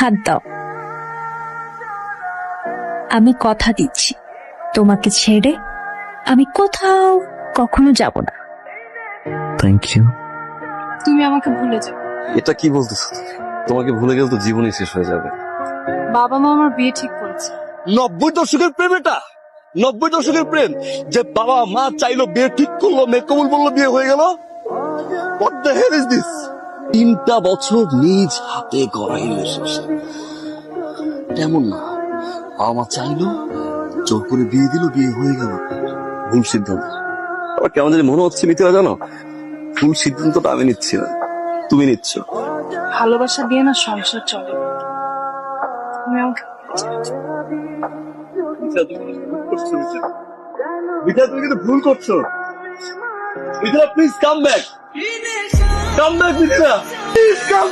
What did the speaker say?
হাত দাও। আমি কথা দিচ্ছি তোমাকে ছেড়ে আমি কোথাও কখনো যাব না। Thank you. তুমি আমাকে ভুলে যাও। এটা কি বলতেছো? তোমাকে ভুলে গেলে তো জীবনই শেষ হয়ে যাবে। বাবা মা আমার বিয়ে ঠিক করেছে। 90 দশকের প্রেম এটা, 90 দশকের প্রেম যে বাবা মা চাইলো বিয়ে ঠিক করলো, মেয়ে কবুল বললো, বিয়ে হয়ে গেল। What the hell is this? 3টা বছর নিজ হাতে গড়া রিলেশনশিপ। তেমন না, বাবা মা চাইলো, জোর করে বিয়ে দিল, বিয়ে হয়ে গেল। ভুল সিদ্ধান্ত। আবার কেমন জানি মনে হচ্ছে মিথিলা, জানো ভুল সিদ্ধান্তটা আমি নিচ্ছি না, তুমি নিচ্ছ। ভালোবাসা দিয়ে না সংসার চলে। তুমি আমাকে মিথিলা, তুমি কিন্তু ভুল করছো। Mithila, please come back, Mithila, please come.